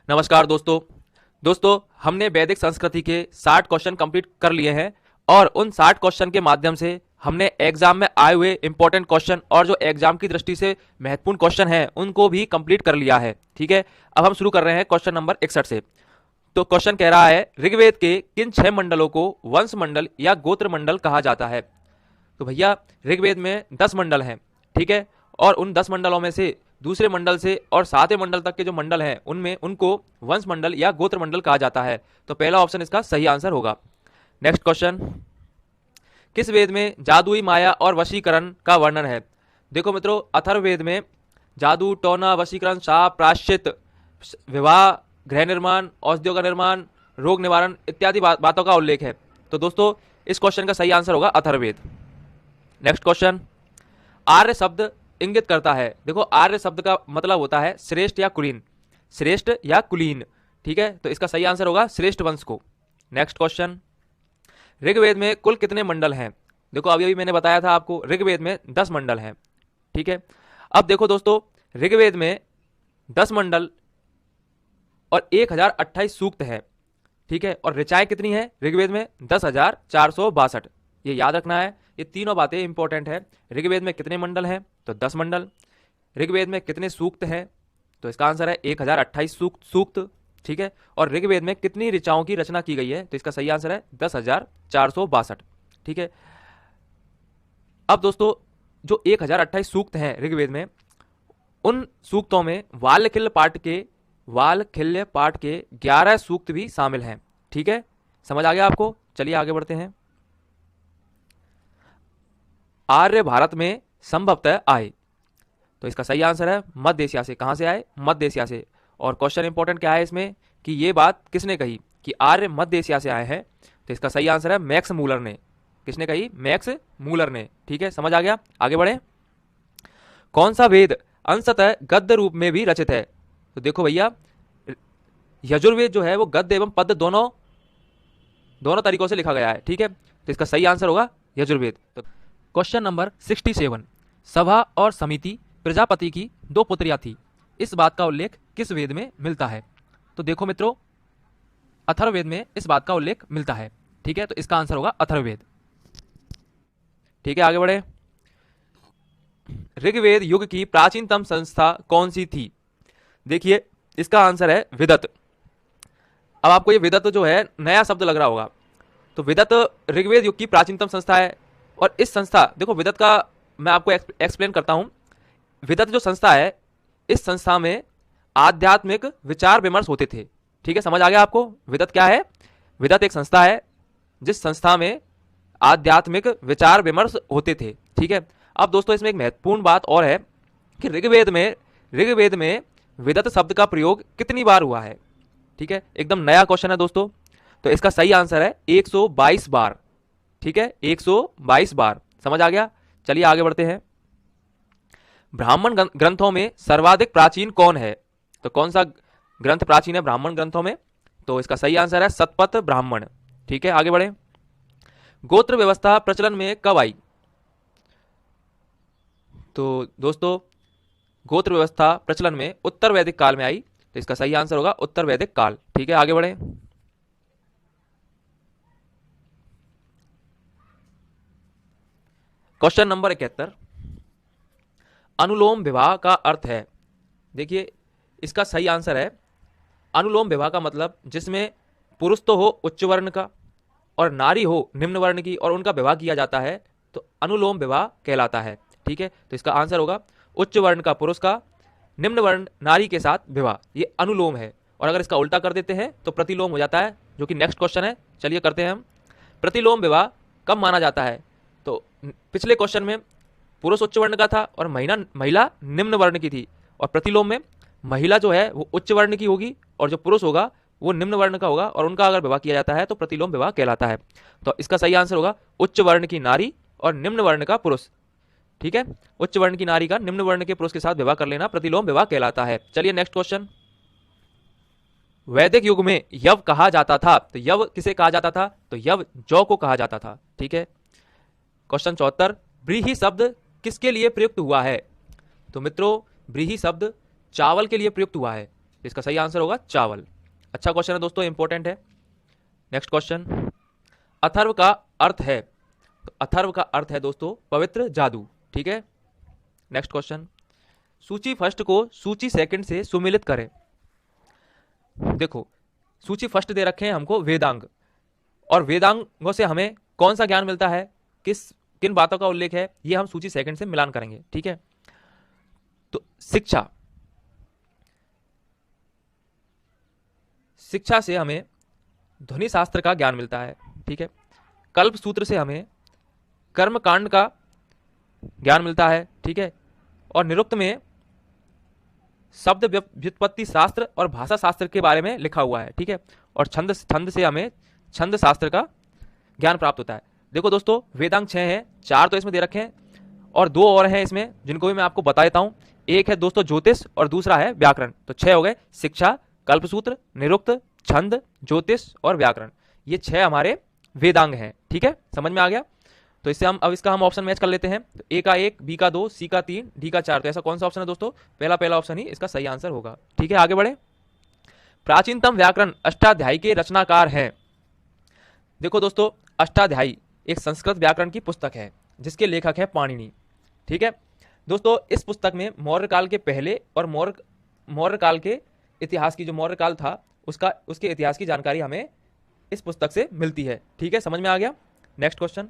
नमस्कार दोस्तों हमने वैदिक संस्कृति के 60 क्वेश्चन कंप्लीट कर लिए हैं और उन 60 क्वेश्चन के माध्यम से हमने एग्जाम में आए हुए इंपॉर्टेंट क्वेश्चन और जो एग्जाम की दृष्टि से महत्वपूर्ण क्वेश्चन हैं उनको भी कंप्लीट कर लिया है। ठीक है, अब हम शुरू कर रहे हैं क्वेश्चन नंबर 61 से। तो क्वेश्चन कह रहा है, ऋग्वेद के किन 6 मंडलों को वंश मंडल या गोत्र मंडल कहा जाता है। तो भैया ऋग्वेद में 10 मंडल हैं, ठीक है, और उन 10 मंडलों में से दूसरे मंडल से और 7वें मंडल तक के जो मंडल हैं उनमें उनको वंश मंडल या गोत्र मंडल कहा जाता है। तो पहला ऑप्शन इसका सही आंसर होगा। नेक्स्ट क्वेश्चन, किस वेद में जादुई माया और वशीकरण का वर्णन है। देखो मित्रों, अथर्ववेद में जादू, टोना, वशीकरण, शाप, प्रायश्चित, विवाह, गृह निर्माण, औषधियों का निर्माण, रोग निवारण इत्यादि बातों का उल्लेख है। तो दोस्तों इस क्वेश्चन का सही आंसर होगा अथर्ववेद। नेक्स्ट क्वेश्चन, आर्य शब्द इंगित करता है। देखो आर्य शब्द का मतलब होता है श्रेष्ठ या कुलीन, श्रेष्ठ या कुलीन, ठीक है, तो इसका सही आंसर होगा श्रेष्ठ वंश को। नेक्स्ट क्वेश्चन, ऋग्वेद में कुल कितने मंडल हैं। देखो अभी मैंने बताया था आपको ऋग्वेद में 10 मंडल हैं, ठीक है। अब देखो दोस्तों, ऋग्वेद में 10 मंडल और 1028 सूक्त है, ठीक है, और ऋचाएं कितनी है ऋग्वेद में 10,462। ये याद रखना है, ये तीनों बातें इंपॉर्टेंट है। ऋग्वेद में कितने मंडल हैं, तो 10 मंडल। ऋग्वेद में कितने सूक्त हैं, तो इसका आंसर है 1028 सूक्त, ठीक है, और ऋग्वेद में कितनी ऋचाओं की रचना की गई है, तो इसका सही आंसर है 10,462, ठीक है। अब दोस्तों जो 1028 सूक्त हैं ऋग्वेद में, उन सूक्तों में वाल्यखिल्य पाठ के 11 सूक्त भी शामिल हैं, ठीक है, समझ आ गया आपको। चलिए आगे बढ़ते हैं। आर्य भारत में संभवतः आए, तो इसका सही आंसर है मध्य एशिया से। कहां से आए, मध्य एशिया से। और क्वेश्चन इंपॉर्टेंट क्या है इसमें कि ये बात किसने कही कि आर्य मध्य एशिया से आए हैं, तो इसका सही आंसर है मैक्स मूलर ने। किसने कही, मैक्स मूलर ने, ठीक है, समझ आ गया। आगे बढ़े। कौन सा वेद अंशतः गद्य रूप में भी रचित है। तो देखो भैया, यजुर्वेद जो है वो गद्य एवं पद्य दोनों तरीकों से लिखा गया है, ठीक है, तो इसका सही आंसर होगा यजुर्वेद। तो क्वेश्चन नंबर 67, सभा और समिति प्रजापति की 2 पुत्रियां थी, इस बात का उल्लेख किस वेद में मिलता है। तो देखो मित्रों, अथर्ववेद में इस बात का उल्लेख मिलता है, ठीक है, तो इसका आंसर होगा अथर्ववेद, ठीक है। आगे बढ़े। ऋग्वेद युग की प्राचीनतम संस्था कौन सी थी। देखिए इसका आंसर है विदत। अब आपको ये विदत जो है नया शब्द लग रहा होगा, तो विदत ऋग्वेद युग की प्राचीनतम संस्था है। और इस संस्था, देखो विदत का मैं आपको एक्सप्लेन करता हूं। विदत जो संस्था है, इस संस्था में आध्यात्मिक विचार विमर्श होते थे, ठीक है, समझ आ गया आपको। विदत क्या है, विदत एक संस्था है जिस संस्था में आध्यात्मिक विचार विमर्श होते थे, ठीक है। अब दोस्तों इसमें एक महत्वपूर्ण बात और है कि ऋग्वेद में विदत शब्द का प्रयोग कितनी बार हुआ है, ठीक है, एकदम नया क्वेश्चन है दोस्तों। तो इसका सही आंसर है 122 बार, ठीक है, 122 बार, समझ आ गया। चलिए आगे बढ़ते हैं। ब्राह्मण ग्रंथों में सर्वाधिक प्राचीन कौन है। तो कौन सा ग्रंथ प्राचीन है ब्राह्मण ग्रंथों में, तो इसका सही आंसर है शतपथ ब्राह्मण, ठीक है। आगे बढ़े। गोत्र व्यवस्था प्रचलन में कब आई। तो दोस्तों गोत्र व्यवस्था प्रचलन में उत्तर वैदिक काल में आई, तो इसका सही आंसर होगा उत्तर वैदिक काल, ठीक है। आगे बढ़े। क्वेश्चन नंबर 71, अनुलोम विवाह का अर्थ है। देखिए इसका सही आंसर है अनुलोम विवाह का मतलब जिसमें पुरुष तो हो उच्च वर्ण का और नारी हो निम्न वर्ण की और उनका विवाह किया जाता है, तो अनुलोम विवाह कहलाता है, ठीक है। तो इसका आंसर होगा उच्च वर्ण का पुरुष का निम्न वर्ण नारी के साथ विवाह, ये अनुलोम है। और अगर इसका उल्टा कर देते हैं तो प्रतिलोम हो जाता है, जो कि नेक्स्ट क्वेश्चन है। चलिए करते हैं हम। प्रतिलोम विवाह कब माना जाता है। तो पिछले क्वेश्चन में पुरुष उच्च वर्ण का था और महिला निम्न वर्ण की थी, और प्रतिलोम में महिला जो है वो उच्च वर्ण की होगी और जो पुरुष होगा वो निम्न वर्ण का होगा, और उनका अगर विवाह किया जाता है तो प्रतिलोम विवाह कहलाता है। तो इसका सही आंसर होगा उच्च वर्ण की नारी और निम्न वर्ण का पुरुष, ठीक है, उच्च वर्ण की नारी का निम्न वर्ण के पुरुष के साथ विवाह कर लेना प्रतिलोम विवाह कहलाता है। चलिए नेक्स्ट क्वेश्चन। वैदिक युग में यव कहा जाता था, तो यव किसे कहा जाता था, तो यव जौ को कहा जाता था, ठीक है। क्वेश्चन 74, व्रीहि शब्द किसके लिए प्रयुक्त हुआ है। तो मित्रों व्रीहि शब्द चावल के लिए प्रयुक्त हुआ है, इसका सही आंसर होगा चावल। अच्छा क्वेश्चन है दोस्तों, इंपॉर्टेंट है। नेक्स्ट क्वेश्चन, अथर्व का अर्थ है, तो अथर्व का अर्थ है दोस्तों पवित्र जादू। ठीक है। नेक्स्ट क्वेश्चन, सूची फर्स्ट को सूची सेकंड से सुमिलित करें। देखो सूची फर्स्ट दे रखे हैं हमको वेदांग, और वेदांगों से हमें कौन सा ज्ञान मिलता है, किन बातों का उल्लेख है, ये हम सूची सेकंड से मिलान करेंगे। ठीक है। तो शिक्षा, शिक्षा से हमें ध्वनि शास्त्र का ज्ञान मिलता है। ठीक है। कल्प सूत्र से हमें कर्म कांड का ज्ञान मिलता है। ठीक है। और निरुक्त में शब्द व्युत्पत्ति शास्त्र और भाषा शास्त्र के बारे में लिखा हुआ है। ठीक है। और छंद से हमें छंद शास्त्र का ज्ञान प्राप्त होता है। देखो दोस्तों वेदांग 6 हैं, 4 तो इसमें दे रखे हैं और 2 और हैं इसमें, जिनको भी मैं आपको बता देता हूं। एक है दोस्तों ज्योतिष और दूसरा है व्याकरण। तो 6 हो गए, शिक्षा, कल्पसूत्र, निरुक्त, छंद, ज्योतिष और व्याकरण। ये 6 हमारे वेदांग हैं। ठीक है, समझ में आ गया। तो इससे हम अब इसका हम ऑप्शन मैच कर लेते हैं। तो ए का 1, बी का 2, सी का 3, डी का 4। तो ऐसा कौन सा ऑप्शन है दोस्तों, पहला ऑप्शन ही इसका सही आंसर होगा। ठीक है, आगे बढ़े। प्राचीनतम व्याकरण अष्टाध्यायी के रचनाकार हैं। देखो दोस्तों अष्टाध्यायी एक संस्कृत व्याकरण की पुस्तक है जिसके लेखक है पाणिनि। ठीक है दोस्तों, इस पुस्तक में मौर्य काल के पहले और मौर्य काल के इतिहास की, जो मौर्य काल था उसके इतिहास की जानकारी हमें इस पुस्तक से मिलती है। ठीक है, समझ में आ गया। नेक्स्ट क्वेश्चन,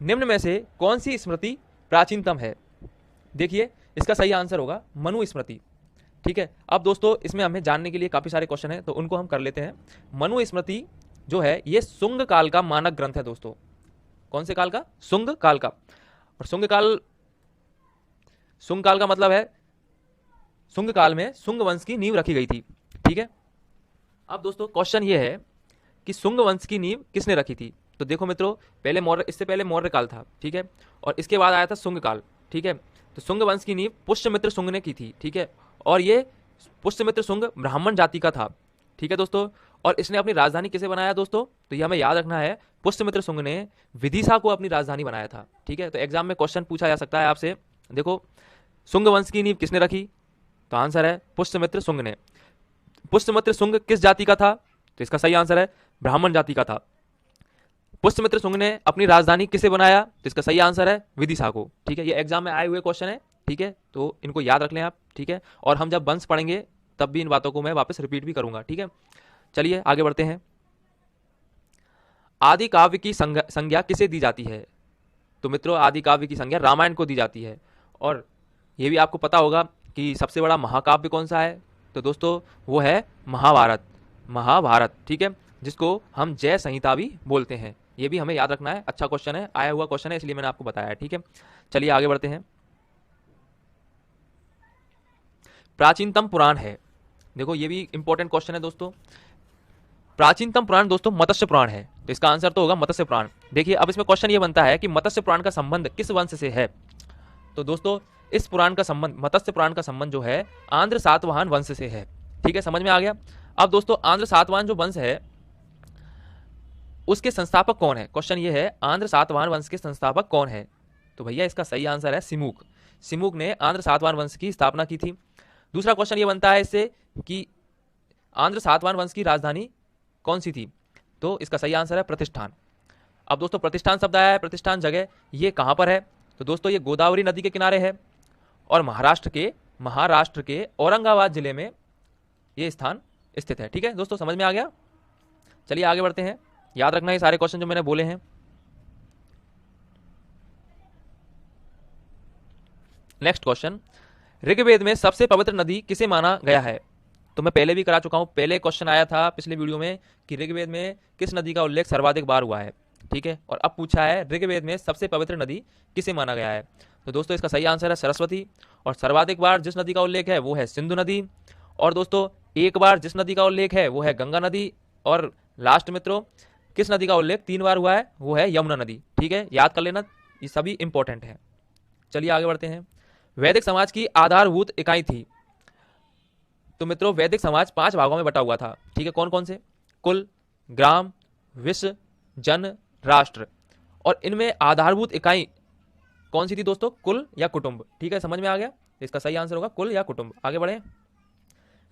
निम्न में से कौन सी स्मृति प्राचीनतम है। देखिए इसका सही आंसर होगा मनु स्मृति। ठीक है, अब दोस्तों इसमें हमें जानने के लिए काफी सारे क्वेश्चन हैं, तो उनको हम कर लेते हैं। मनु स्मृति जो है ये शुंग काल का मानक ग्रंथ है दोस्तों। कौन से काल का, शुंग काल का। और शुंग काल का मतलब है शुंग काल में शुंग वंश की नींव रखी गई थी। ठीक है, अब दोस्तों क्वेश्चन ये है कि शुंग वंश की नींव किसने रखी थी। तो देखो मित्रों, इससे पहले मौर्य काल था। ठीक है, और इसके बाद आया था शुंग काल। ठीक है, तो शुंग वंश की नींव पुष्यमित्र शुंग ने की थी। ठीक है, और ये पुष्यमित्र शुंग ब्राह्मण जाति का था। ठीक है दोस्तों, और इसने अपनी राजधानी किसे बनाया दोस्तों, तो ये हमें याद रखना है, पुष्यमित्र शुंग ने विदिशा को अपनी राजधानी बनाया था। ठीक है, तो एग्जाम में क्वेश्चन पूछा जा सकता है आपसे। देखो शुंग वंश की नींव किसने रखी, तो आंसर है पुष्यमित्र शुंग ने। पुष्यमित्र शुंग किस जाति का था, तो इसका सही आंसर है ब्राह्मण जाति का था। पुष्यमित्र शुंग ने अपनी राजधानी किसे बनाया, तो इसका सही आंसर है विदिशा को। ठीक है, ये एग्जाम में आए हुए क्वेश्चन है। ठीक है, तो इनको याद रख लें आप। ठीक है, और हम जब वंश पढ़ेंगे तब भी इन बातों को मैं वापस रिपीट भी करूंगा। ठीक है, चलिए आगे बढ़ते हैं। आदि काव्य की संज्ञा किसे दी जाती है, तो मित्रों आदि काव्य की संज्ञा रामायण को दी जाती है। और यह भी आपको पता होगा कि सबसे बड़ा महाकाव्य कौन सा है, तो दोस्तों वो है महाभारत। ठीक है, जिसको हम जय संहिता भी बोलते हैं। ये भी हमें याद रखना है। अच्छा क्वेश्चन है, आया हुआ क्वेश्चन है, इसलिए मैंने आपको बताया है। ठीक है, चलिए आगे बढ़ते हैं। प्राचीनतम पुराण है, देखो ये भी इंपॉर्टेंट क्वेश्चन है दोस्तों। प्राचीनतम पुराण दोस्तों मत्स्य पुराण है, तो इसका आंसर तो होगा मत्स्य पुराण। देखिए अब इसमें क्वेश्चन ये बनता है कि मत्स्य पुराण का संबंध किस वंश से है। तो दोस्तों इस पुराण का संबंध, मत्स्य पुराण का संबंध जो है आंध्र सातवाहन वंश से है। ठीक है, समझ में आ गया। अब दोस्तों आंध्र सातवाहन जो वंश है उसके संस्थापक कौन है, क्वेश्चन ये है आंध्र सातवाहन वंश के संस्थापक कौन है। तो भैया इसका सही आंसर है सिमुक। सिमुक ने आंध्र सातवाहन वंश की स्थापना की थी। दूसरा क्वेश्चन ये बनता है इससे कि आंध्र सातवाहन वंश की राजधानी कौन सी थी, तो इसका सही आंसर है प्रतिष्ठान। अब दोस्तों प्रतिष्ठान शब्द आया है, प्रतिष्ठान जगह ये कहां पर है, तो दोस्तों ये गोदावरी नदी के किनारे है और महाराष्ट्र के औरंगाबाद जिले में ये स्थान स्थित है। ठीक है दोस्तों, समझ में आ गया। चलिए आगे बढ़ते हैं। याद रखना ये सारे क्वेश्चन जो मैंने बोले हैं। नेक्स्ट क्वेश्चन, ऋग्वेद में सबसे पवित्र नदी किसे माना गया है। तो मैं पहले भी करा चुका हूं, पहले क्वेश्चन आया था पिछले वीडियो में कि ऋग्वेद में किस नदी का उल्लेख सर्वाधिक बार हुआ है। ठीक है, और अब पूछा है ऋग्वेद में सबसे पवित्र नदी किसे माना गया है। तो दोस्तों इसका सही आंसर है सरस्वती। और सर्वाधिक बार जिस नदी का उल्लेख है वो है सिंधु नदी। और दोस्तों एक बार जिस नदी का उल्लेख है वो है गंगा नदी। और लास्ट मित्रों किस नदी का उल्लेख 3 बार हुआ है, वो है यमुना नदी। ठीक है, याद कर लेना, ये सभी इंपॉर्टेंट है। चलिए आगे बढ़ते हैं। वैदिक समाज की आधारभूत इकाई थी, तो मित्रों वैदिक समाज 5 भागों में बटा हुआ था। ठीक है, कौन कौन से, कुल, ग्राम, विश्व, जन, राष्ट्र। और इनमें आधारभूत इकाई कौन सी थी दोस्तों, कुल या कुटुंब। ठीक है, समझ में आ गया। इसका सही आंसर होगा कुल या कुटुंब। आगे बढ़े।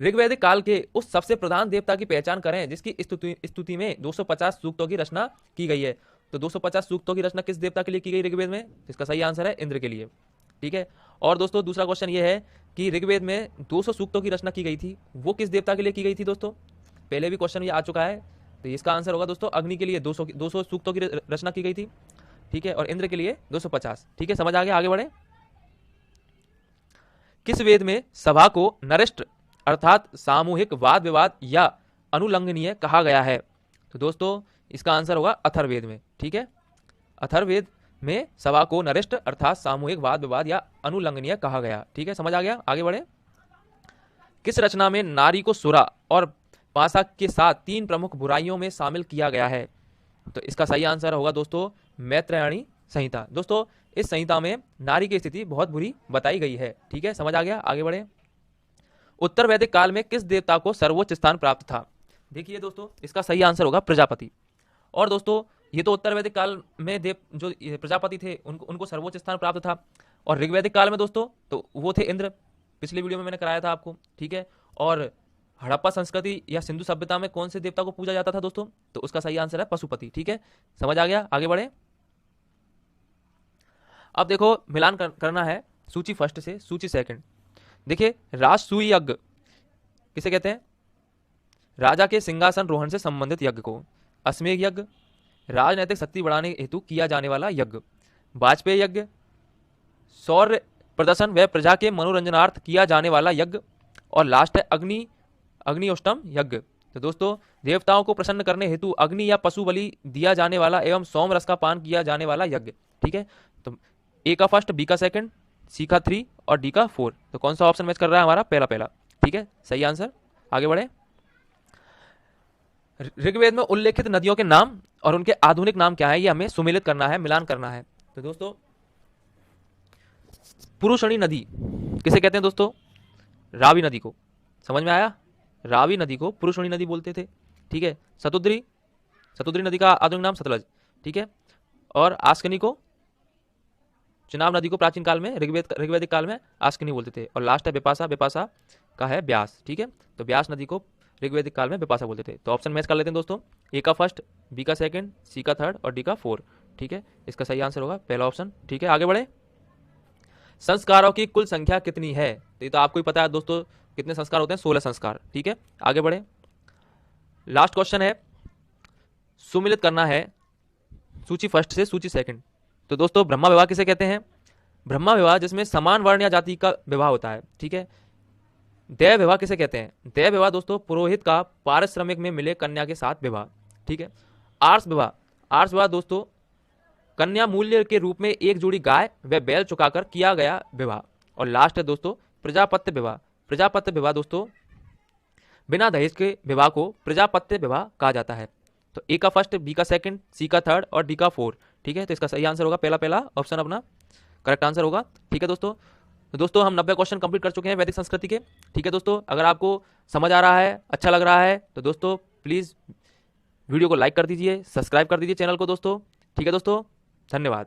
ऋग्वैदिक काल के उस सबसे प्रधान देवता की पहचान करें जिसकी स्तुति में 250 सूक्तों की रचना की गई है। तो 250 सूक्तों की रचना किस देवता के लिए की गई ऋग्वेद में? इसका सही आंसर है इंद्र के लिए। ठीक है। और दोस्तों दूसरा क्वेश्चन ये है कि ऋग्वेद में 200 सूक्तों की रचना की गई थी, वो किस देवता के लिए की गई थी दोस्तों? पहले भी क्वेश्चन ये आ चुका है, तो इसका आंसर होगा दोस्तों अग्नि के लिए 200 सूक्तों की रचना की गई थी। ठीक है। और इंद्र के लिए 250। ठीक है, समझ आ गया? आगे बढ़े। किस वेद में सभा को नरेष्ट अर्थात सामूहिक वाद विवाद या अनुलंघनीय कहा गया है? तो दोस्तों इसका आंसर होगा अथर्ववेद में। ठीक है, अथर्ववेद में सभा को नरेष्ट अर्थात सामूहिक वाद विवाद या अनुलंघनीय कहा गया। ठीक है, समझ आ गया? आगे बढ़े। किस रचना में नारी को सुरा और पासा के साथ 3 प्रमुख बुराइयों में शामिल किया गया है? तो इसका सही आंसर होगा दोस्तों मैत्रेयणी संहिता। दोस्तों इस संहिता में नारी की स्थिति बहुत बुरी बताई गई है। ठीक है, समझ आ गया? आगे बढ़े। उत्तर वैदिक काल में किस देवता को सर्वोच्च स्थान प्राप्त था? देखिए दोस्तों इसका सही आंसर होगा प्रजापति। और दोस्तों ये तो उत्तर वैदिक काल में देव जो प्रजापति थे उनको सर्वोच्च स्थान प्राप्त था। और ऋग्वैदिक काल में दोस्तों तो वो थे इंद्र, पिछले वीडियो में मैंने कराया था आपको। ठीक है। और हड़प्पा संस्कृति या सिंधु सभ्यता में कौन से देवता को पूजा जाता था दोस्तों? तो उसका सही आंसर है पशुपति। ठीक है, समझ आ गया? आगे बढ़े। अब देखो मिलान करना है सूची फर्स्ट से सूची सेकंड। देखिए राजसूय यज्ञ किसे कहते हैं? राजा के सिंहासन रोहण से संबंधित यज्ञ को। अश्वमेध यज्ञ राजनैतिक शक्ति बढ़ाने हेतु किया जाने वाला यज्ञ। वाजपेयी यज्ञ सौर्य प्रदर्शन व प्रजा के मनोरंजनार्थ किया जाने वाला यज्ञ। और लास्ट है अग्निष्टोम यज्ञ। तो दोस्तों देवताओं को प्रसन्न करने हेतु अग्नि या पशु बलि दिया जाने वाला एवं सोम रस का पान किया जाने वाला यज्ञ। ठीक है, तो ए का फर्स्ट, बी का सेकंड, सी का 3 और डी का 4। तो कौन सा ऑप्शन मैच कर रहा है? हमारा पहला। ठीक है, सही आंसर। आगे बढ़े। ऋग्वेद में उल्लेखित नदियों के नाम और उनके आधुनिक नाम क्या है ये हमें सुमेलित करना है, मिलान करना है। तो दोस्तों पुरुषणी नदी किसे कहते हैं दोस्तों? रावी नदी को। समझ में आया? रावी नदी को पुरुषणी नदी बोलते थे। ठीक है। सतुद्री नदी का आधुनिक नाम सतलज। ठीक है। और आस्कनी को, चिनाब नदी को प्राचीन काल में ऋग्वैदिक काल में आस्कनी बोलते थे। और लास्ट है बेपासा का है ब्यास। ठीक है, तो ब्यास नदी को ऋग्वैदिक काल में बेपासा बोलते थे। तो ऑप्शन मैच कर लेते हैं दोस्तों, ए का फर्स्ट, बी का सेकंड, सी का 3rd और डी का 4। ठीक है, इसका सही आंसर होगा पहला ऑप्शन। ठीक है, आगे बढ़े। संस्कारों की कुल संख्या कितनी है? तो ये तो आपको ही पता है दोस्तों कितने संस्कार होते हैं, 16 संस्कार। ठीक है, आगे बढ़े। लास्ट क्वेश्चन है, सुमिलित करना है सूची फर्स्ट से सूची सेकंड। तो दोस्तों ब्रह्मा विवाह किसे कहते हैं? ब्रह्मा विवाह जिसमें समान वर्ण या जाति का विवाह होता है। ठीक है। देव विवाह किसे कहते हैं? देव विवाह दोस्तों पुरोहित का पारिश्रमिक में मिले कन्या के साथ विवाह। ठीक है। आर्ष विवाह दोस्तों कन्या मूल्य के रूप में एक जोड़ी गाय व बैल चुकाकर किया गया विवाह। और लास्ट है दोस्तों प्रजापत्य विवाह दोस्तों बिना दहेज के विवाह को प्रजापत्य विवाह कहा जाता है। तो ए का फर्स्ट, बी का सेकंड, सी का 3rd और डी का 4। ठीक है, तो इसका सही आंसर होगा पहला ऑप्शन अपना करेक्ट आंसर होगा। ठीक है दोस्तों हम 90 क्वेश्चन कंप्लीट कर चुके हैं वैदिक संस्कृति के। ठीक है दोस्तों, अगर आपको समझ आ रहा है, अच्छा लग रहा है तो दोस्तों प्लीज़ वीडियो को लाइक कर दीजिए, सब्सक्राइब कर दीजिए चैनल को दोस्तों। ठीक है दोस्तों, धन्यवाद।